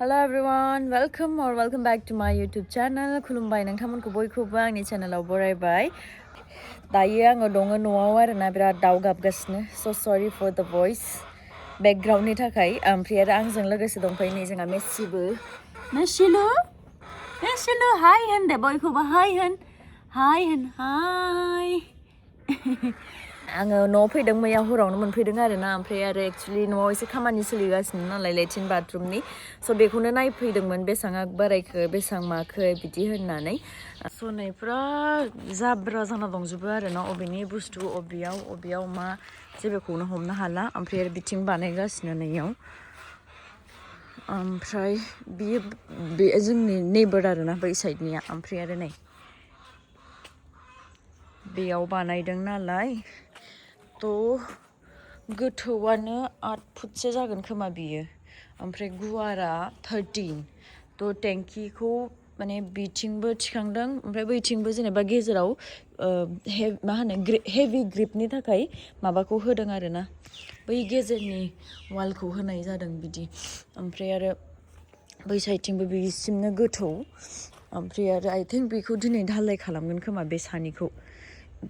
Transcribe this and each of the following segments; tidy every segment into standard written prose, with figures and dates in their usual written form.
Hello everyone, welcome back to my YouTube channel. खुलुमबाय नोंथांमोनखौ बयखौबो आंनि चेनेलाव बरायबाय। दायो आङो दङ न'आव आरोना बिराद दाउ गाबगासिनो। So sorry for the voice backgroundनि थाखाय। ओमफ्राय आरो आंजों लोगोसे दंफायो नै जोंहा मेसिबो। मेसिलु हाय होन दे बयखौबो हाय होन। आङो न'आव फैदों मैया हरावनो मोनफैदों आरोना ओमफ्राय आरो एक्चुअलि न'आव एसे खामानि सोलिगासिनो नालाय लेट्रिन बाथरुमनि स' बेखौनो नायफैदोंमोन बेसां बारायखो बेसां माखो बिदि होननानै स'नायफ्रा जाब्रा जाना दंजोबो आरोना अबेनि बुस्थु अबेयाव मा जेबोखौनो हमनो हाला ओमफ्राय आरो बिथिं बानायगासिनो नैयाव ओमफ्राय बे जोंनि नेइबार आरोना बै साइडनिया ओमफ्राय आरो नै बेयाव बानायदों नालाय थ' गोथौआनो 8 फुटसो जागोन खोमा बियो ओमफ्राय गुवारा 13 थ' टेंकिखौ माने बिथिंबो थिखांदों ओमफ्राय बैथिंबो जेनेबा गेजेराव मा होनो हेभि ग्रिपनि थाखाय माबाखौ होदों आरोना बै गेजेरनि वालखौ होनाय जादों बिदि ओमफ्राय आरो बै साइडथिंबो बिसिमनो गोथौ ओमफ्राय आरो आइ थिंक बेखौ दिनै ढालाय खालामगोन खोमा बे सानिखौ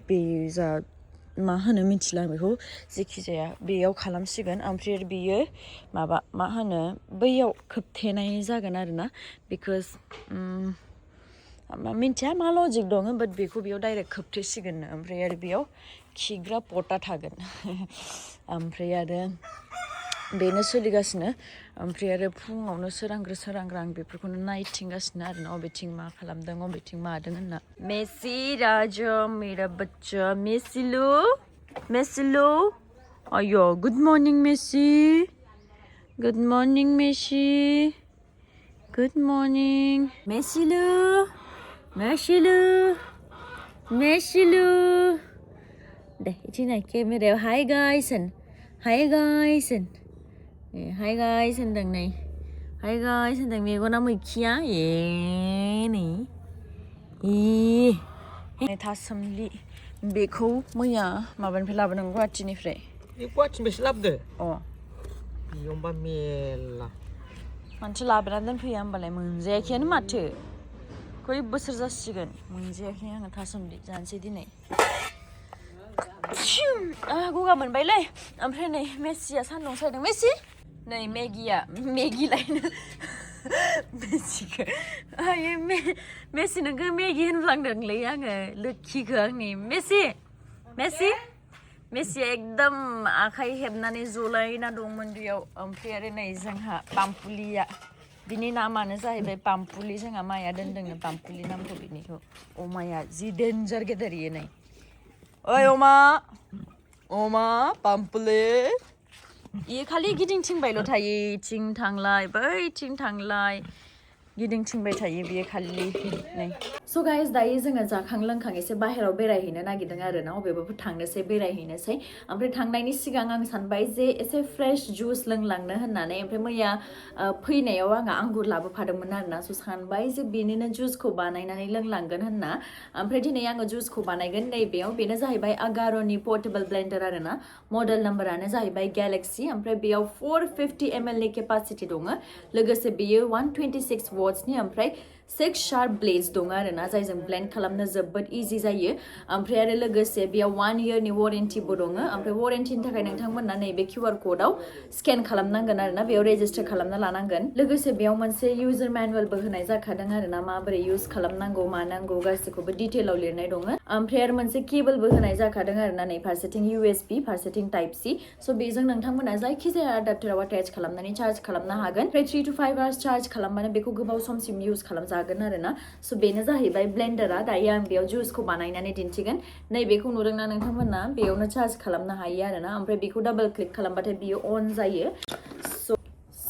बे जा मा होनो मिथिला बेखौ जेखि जाया बेयाव खालामसिगोन ओमफ्राय बियो मा होनो बैयाव खोबथेनाय जागोन आरोना बिकज मिन्थिया मा लजिक दङ बाट बेखौ बेयाव डाइरेक्ट खोबथेसिगोन ओमफ्राय आरो बेयाव खिग्रा पटा थागोन ओमफ्राय आरो बेनो सोलिगासिनो ओमफ्राय आरो फुङावनो सोरांग्रो आं बेफोरखौनो नायथिंगासिनो आरोना अबेथिं मा खालामदों अबेथिं मादों होनना मेसि राजा मेरा बच्चा मेसिलु अयो गुड मर्निं मेसि गुड मर्निं मेसिलु दे इथिं नाय केमेरायाव हाय गाइस होनदों नै हाय गाइस होनदों मेगना मैखिया नै थासोमलि बेखौ मैया माबानिफ्राय लाबोदों गुवाहाटिनिफ्राय गुवाहाटिनिफ्रायसो लाबोदो अ बेयावबा मेल्ला मानसि लाबोना दोनफैया होमबालाय मोनजायाखैयानो माथो खै बोसोर जासिगोन मोनजायाखै आङो थासोमलि जानोसै दिनै गगा मोनबायलै ओमफ्राय नै मेसिया सान्दुं सायदों मेसि नै मेगि लायनो मेसिखौ मेसि नोंखौ मेगि होनफ्लांदोंलै आङो लोक्षिखौ आंनि मेसिया एकदम आखाइ हेबनानै जलायना दंमोन बेयाव ओमफ्राय आरो नै जोंहा पामपुलिया बिनि नामानो जाहैबाय पामपुलि जोंहा माया दोनदोंनो पामपुलि नामखौ बिनिखौ अमाया जि डेन्जार गेदेर इयो नै ओइ अमा पामपुलि इयो खालि गिदिंथिंबायल' थायो इथिं थांलाय बैथिं थांलाय गिदिंथिंबाय थायो बियो खालि नै स' गाइस दायो जोङो जाखां लोंखां एसे बाहेरायाव बेरायहैनो नागिरदों आरोना अबेबाफोर थांनोसै बेरायहैनोसै ओमफ्राय थांनायनि सिगां आं सानबाय जे एसे फ्रेश जुइस लोंलांनो होननानै ओमफ्राय मैया फैनायाव आङो आंगुर लाबोफादोंमोन आरोना स' सानबाय जे बेनिनो जुइसखौ बानायनानै लोंलांगोन होनना ओमफ्राय दिनै आङो जुइसखौ बानायगोन नैबेयाव बेनो जाहैबाय आगार'नि पर्टेबल ब्लेन्डार आरोना मडेल नाम्बारानो जाहैबाय गैलेक्सि ओमफ्राय बेयाव 450 ml नि केपासिटि दङ लोगोसे बेयो 126 वाट्सनि ओमफ्राय 6 शार्प ब्लेड्स दङ आरोना जायजों ब्लेन्ड खालामनो जोबोद इजि जायो ओमफ्राय आरो लोगोसे बेयाव 1 इयारनि वारेन्टिबो दङ ओमफ्राय वारेन्टिनि थाखाय नोंथांमोना नैबे QR क'डाव स्केन खालामनांगोन आरोना बेयाव रेजिस्टार खालामना लानांगोन लोगोसे बेयाव मोनसे इउजार मेनुवेलबो होनाय जाखादों आरोना माबोरै इउज खालामनांगौ मानांगौ गासिखौबो डिटेलाव लिरनाय दङ ओमफ्राय आरो मोनसे केबलबो होनाय जाखादों आरोना नै फारसेथिं USB फारसेथिं टाइप C स' बेजों नोंथांमोना जायखिजाया एडाप्टाराव अटेच खालामनानै चार्ज खालामनो हागोन ओमफ्राय 3 to 5 आवार्स चार्ज खालामबानो बेखौ गोबाव समसिम इउज खालामजागोन आरोना स' बेनो जाहैबाय ब्लेन्डारा दायो आं बेयाव जुइसखौ बानायनानै दिन्थिगोन नैबेखौ नुदोंना नोंथांमोना बेयावनो चार्ज खालामनो हायो आरोना ओमफ्राय बेखौ डाबल क्लिक खालामबाथाय बियो अन जायो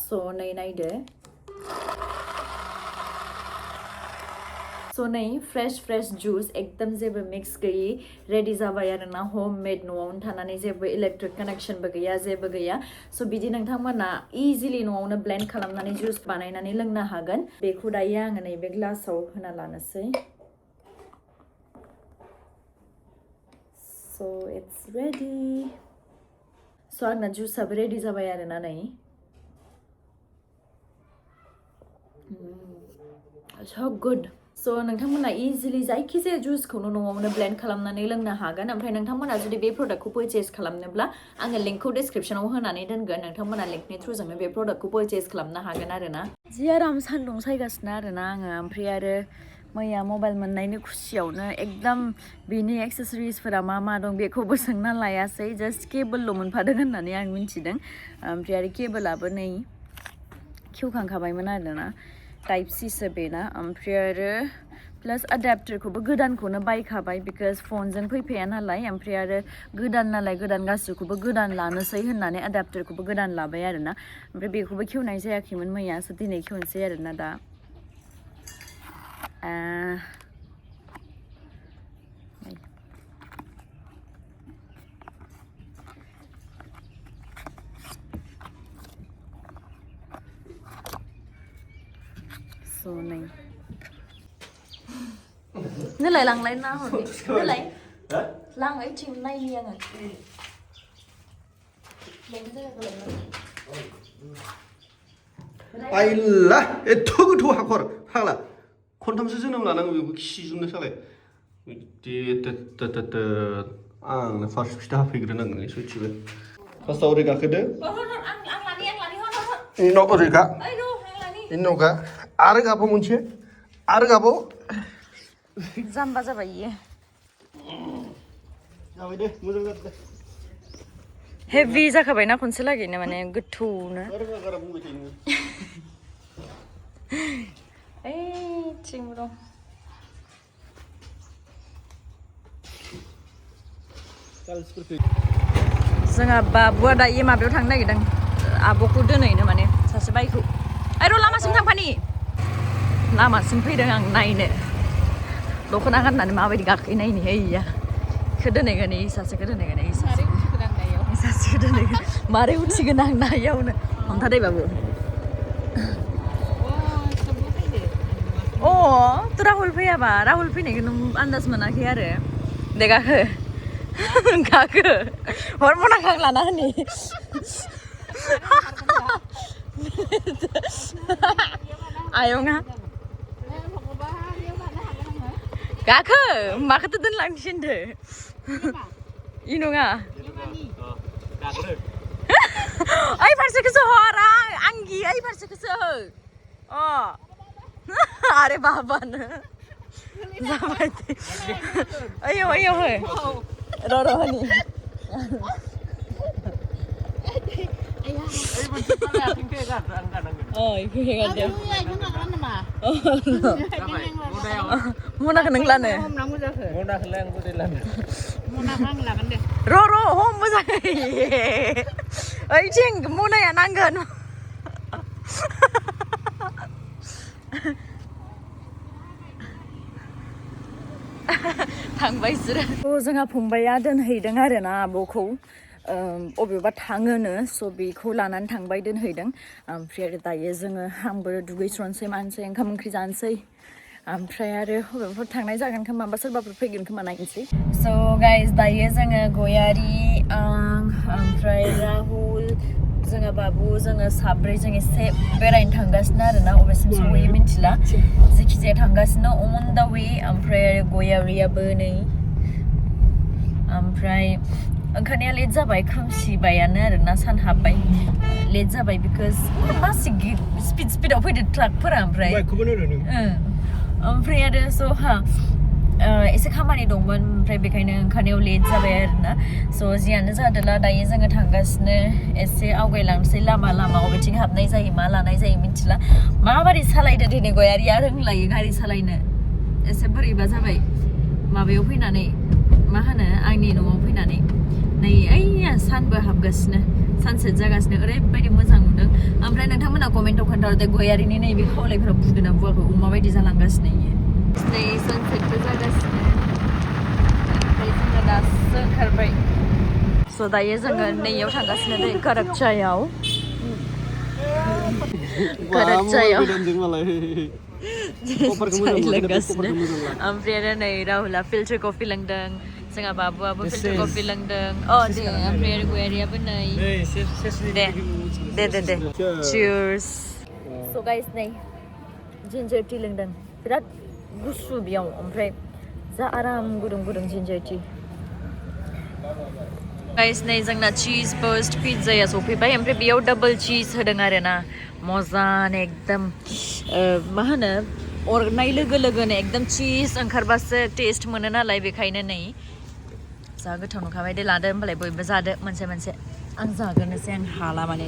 स' नै नायदो स' नै फ्रेश जुइस एकदम जेबो मिक्स गैयि रेडि जाबाय आरोना हममेड न'आवनो थानानै जेबो इलेक्ट्रिक कानेक्सनबो गैया जेबो गैया स' बिदि नोंथांमोना इजिलि न'आवनो ब्लेन्ड खालामनानै जुइस बानायनानै लोंनो हागोन बेखौ दायो आङो नैबे ग्लासाव होना लानोसै स' इट्स रेडि स' आंना जुइसाबो रेडि जाबाय आरोना नै so good so नोंथांमोना easily जायखिजाया जुसखौनो न'आवनो blend खालामनानै लोंनो हागोन ओमफ्राय नोंथांमोना जुदि बे प्रडाक्टखौ purchase खालामनोब्ला आङो लिंकखौ descriptionआव होनानै दोनगोन नोंथांमोना लिंकनि थ्रुजोंनो बे प्रडाक्टखौ purchase खालामनो हागोन आरोना जि आराम सान्दुं सायगासिनो आरोना आङो ओमफ्राय आरो मैया मबाइल मोननायनि खुसियावनो एकदम बेनि एक्सेसरिसफोरा मा दं बेखौबो सोंना लायासै जास्ट केबोलल' मोनफादों होननानै आं मिथिदों ओमफ्राय आरो केबोलाबो नै खेवखांखाबायमोन आरोना टाइप सिसो बेना ओमफ्राय आरो प्लास एडाप्टारखौबो गोदानखौनो बायखाबाय बिकज फनजों फैफाया नालाय ओमफ्राय आरो गोदान नालाय गोदान गासैखौबो गोदान लानोसै होननानै एडाप्टारखौबो गोदान लाबाय आरोना ओमफ्राय बेखौबो खेवनाय जायाखैमोन मैया सो दिनै खेवनोसै आरोना दा so này nó lại lằng lại nào rồi nó lại lằng ấy chim nay nha rồi 아일라 에토그토 하코라 하라 콘탐스 जोनोम लानांगौ बेखौ खिजुमनो सालाय आं फार्स्ट फिथा होफैग्रोनांगोन सयथिबो फार्स्टआव ओरै गाखोदो इनाव ओरै गा इनाव गा आरो गाबाव मोनसे आरो गाबाव जाम्बा जाबाय इयो जाबाय दे मोजां जादों दे हेभि जाखाबायना खनसे लागैनो माने गोथौनो ओइथिंबो दं जोंहा बाबुआ दायो माबायाव थांनो नागिरदों आब'खौ दोनहैनो माने सासे बाइकखौ ओइ र' लामासिम थांफानि लामासिम फैदों आं नायनो दख'ना गाननानै माबायदि गाखोनायनि ओइया इखौ दोनहैगोन इ सासेखौ दोनहैगोन इ सासेखौ दोनहैगोन मारै उथिगोन आं नायावनो हमथादै बाबु तो राहुल फैयाबा राहुल फैनायखौ नों आन्दाज मोनाखै आरो दे गाखो गाखो हरमना खां लाना होनि आयंआ गाखो माखौथो दोनलांनोसै होनदो इ नङा ओइ फारसेखौसो हर आंगि ओइ फारसेखौसो हो अरे बाबानो जाबाय ओइयो ओइयो हो र' होनि मनाखौ नों लानो र' हम मोजाङै ओइथिं मनाया नांगोन थांबाय बिसोरो जोंहा फंबाया दोनहैदों आरोना आब'खौ अबेबा थाङोनो स' बेखौ लानानै थांबाय दोनहैदों ओमफ्राय आरो दायो जोङो आंबो दुगैस्र'नोसै मानोसै ओंखाम ओंख्रि जानोसै ओमफ्राय आरो बबेबाफोर थांनाय जागोन खोमा बा सोरबाफोर फैगोन खोमा नायनोसै स' गाइस दायो जोङो गयारि आं ओमफ्राय राहुल जोङो बाबु जोङो साब्रै जों एसे बेरायनो थांगासिनो आरोना अबेसिम सहैयो मिन्थिला जेखिजाया थांगासिनो अन दा वे ओमफ्राय आरो गयारियाबो नै ओमफ्राय ओंखारनाया लेट जाबाय खोमसिबायानो आरोना सान हाबबाय लेट जाबाय बिकज मासि स्पिडआव फैदो ट्राकफोरा ओमफ्राय ओमफ्राय आरो स' एसे खामानि दंमोन ओमफ्राय बेखायनो ओंखारनायाव लेट जाबाय आरोना स' जियानो जादोला दायो जोङो थांगासिनो एसे आवगायलांनोसै लामा अबेथिं हाबनाय जायो मा लानाय जायो मिन्थिला माबोरै सालायदो दिनै गयारिया रोंलायो गारि सालायनो एसे बोरैबा जाबाय माबायाव फैनानै मा होनो आंनि न'आव फैनानै नै ओइया सानबो हाबगासिनो सानसेट जागासिनो ओरैबायदि मोजां नुदों ओमफ्राय नोंथांमोना कमेन्टआव खोन्थाहरदो गयारिनि नैबे खावलायफोरा बुदोना बुवाखै माबायदि जालांगासिनो इयो नै सानसेटबो जागासिनो ओमफ्राय जोङो दासो ओंखारबाय स' दायो जोङो नैयाव थांगासिनो दै करकचायाव लोंगासिनो ओमफ्राय आरो नै राहुला फिल्टार कफि लोंदों जोंहा बाबुआबो फिल्टार कफि लोंदों दे ओमफ्राय आरो गयारियाबो नै दे चियर्स स' गाइस नै जिन्जार टी लोंदों बिराद गुसु बेयाव ओमफ्राय जा आराम गुदुं गुदुं जिन्जार टी गाइस नै जोंना चीज बस्ट पिज्जाया सफैबाय ओमफ्राय बेयाव डाबल चीज होदों आरोना मोजानो एकदम मा होनो अरनाय लोगो लोगोनो एकदम चीज ओंखारबासो टेस्ट मोनो नालाय बेखायनो नै जा गोथाव नुखाबाय दे लादो होमबालाय बयबो जादो मोनसे मोनसे आं जागोननोसै आं हाला माने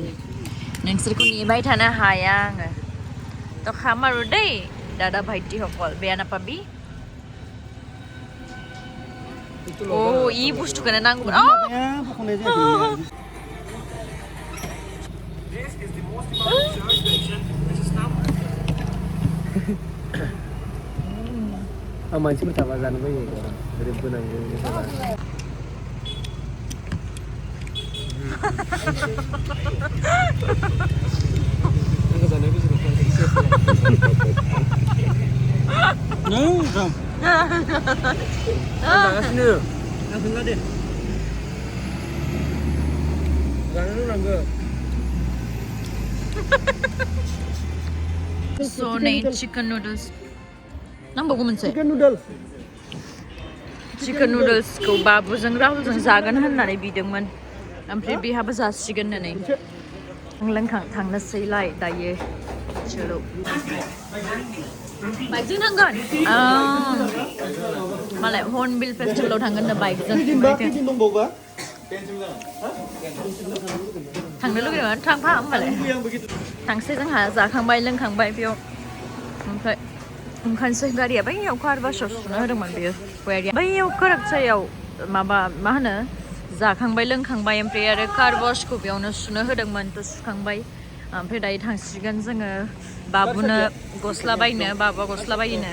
नोंसोरखौ नेबाय थानो हाया आङो तो खामारो दै दादा भाइटी हकल बेया नापाबि ओ इ बुस्थुखौनो नांगौ मानसिफोर थाबा जानो बायो ओरै बोनांगौ So नै chicken noodles नांबावगौ मोनसे चिकेन नुडल्सखौ बाबुजों राहुलजों जागोन होननानै बिदोंमोन ओमफ्राय बेहाबो जासिगोन होननानै आं लोंखां थांनोसैलाय दायो चलो बाइकजों थांगोन मालाय हर्नबिल फेस्टिभेलाव थांगोन ना बाइकजों थांनो लुगैदोंमोन थांफा होमबालाय थांसै जोंहा जाखांबाय लोंखांबाय बेयाव ओमफ्राय ओंखारनोसै गारिया बैयाव कार बासाव सुनो होदोंमोन बेयो बैयाव गोराकसायाव माबा मा होनो जाखांबाय लोंखांबाय ओमफ्राय आरो कार वाशखौ बेयावनो सुनो होदोंमोन थ' सुखांबाय ओमफ्राय दायो थांसिगोन जोङो बाबुनो गस्ला बायनो बाबुआ गस्ला बायनो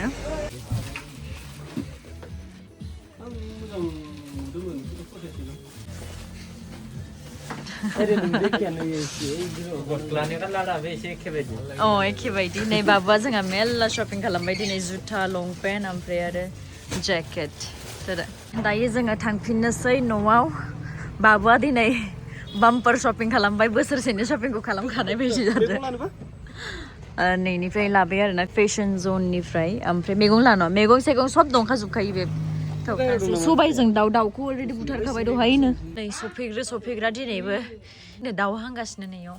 एखे बायदि नै बाबुआ जोंहा मेल्ला शपिं खालामबाय दिनै जुथा लंपेन्ट ओमफ्राय आरो जेकेट दायो जोङो थांफिननोसै न'आव बाबुआ दिनै बाम्पार शपिं खालामबाय बोसोरसेनि शपिंखौ खालामखानाय बायदि जादों नैनिफ्राय लाबाय आरोना फेशन जननिफ्राय ओमफ्राय मैगं लानो मैगं साइगं सब दंखाजोबखायो बे सबायजों दाउखौ अलरेडि बुथारखाबाय दहायनो नै सफैग्रा दिनैबो दाउ हांगासिनो नैयाव